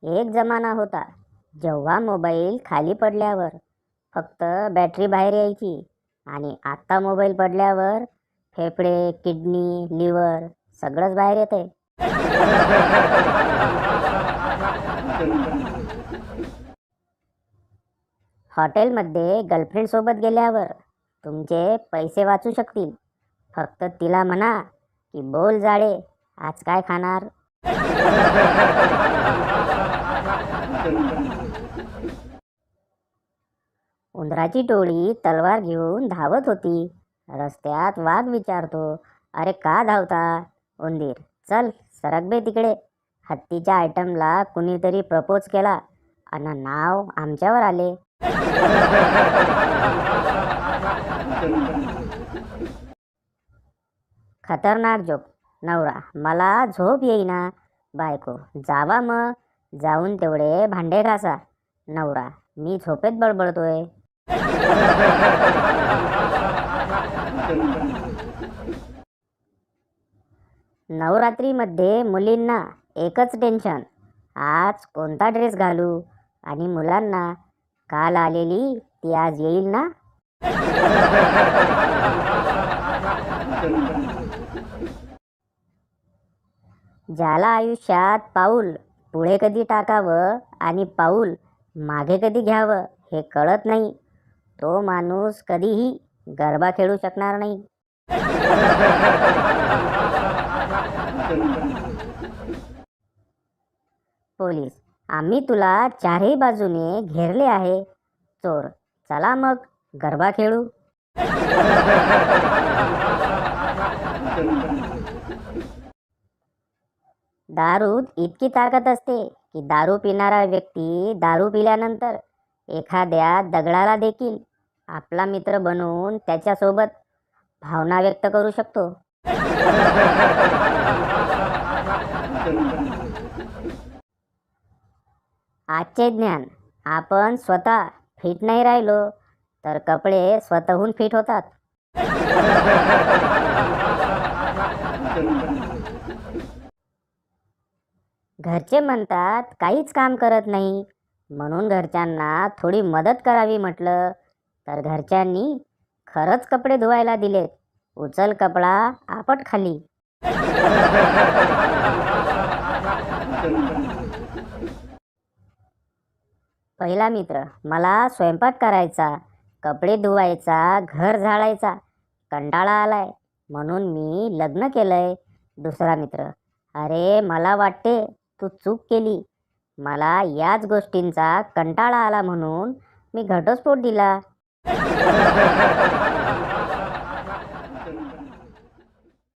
एक जमाना होता जेव्हा मोबाईल खाली पडल्यावर फक्त बॅटरी बाहेर यायची आणि आता मोबाईल पडल्यावर फेफडे, किडनी, लिव्हर सगळंच बाहेर येते. हॉटेलमध्ये गर्लफ्रेंड सोबत गेल्यावर तुमचे पैसे वाचू शकतील. फक्त तिला म्हणा की बोल जाळे, आज काय खाणार. उंदराची टोळी तलवार घेऊन धावत होती. रस्त्यात वाघ विचारतो, अरे का धावता. उंदीर, चल सरक बे तिकडे. हत्तीच्या आयटमला कुणीतरी प्रपोज केला आणि नाव आमच्यावर आले. खतरनाक जोक. नवरा, मला झोप येईना. बायको, जावा मग, जाऊन तेवढे भांडे घासा. नवरा, मी झोपेत बडबडतोय. नवरात्रीमध्ये मुलींना एकच टेन्शन, आज कोणता ड्रेस घालू. आणि मुलांना, काल आलेली ती आज येईल ना. ज्याला आयुष्यात पाऊल पुढे कधी टाकावं आणि पाऊल मागे कधी घ्यावं हे कळत नाही, तो माणूस कधीही गरबा खेळू शकणार नाही. पोलीस, आम्ही तुला चारही बाजूने घेरले आहे. चोर, चला मग गरबा खेळू. दारूत इतकी ताकद असते की दारू पिणारा व्यक्ती दारू पिल्यानंतर एखाद्या दगडाला देखील आपला मित्र बनवून त्याच्यासोबत भावना व्यक्त करू शकतो. आजचे ज्ञान, आपण स्वतः फिट नाही राहिलो तर कपडे स्वतःहून फिट होतात. घरचे म्हणतात काहीच काम करत नाही, म्हणून घरच्यांना थोडी मदत करावी म्हटलं तर घरच्यांनी खरंच कपडे धुवायला दिलेत. उचल कपडा आपट खाली. पहिला मित्र, मला स्वयंपाक करायचा, कपडे धुवायचा, घर झाडायचा कंटाळा आलाय म्हणून मी लग्न केलंय. दुसरा मित्र, अरे मला वाटते तू चूक केली, मला याच गोष्टींचा कंटाळा आला म्हणून मी घटस्फोट दिला.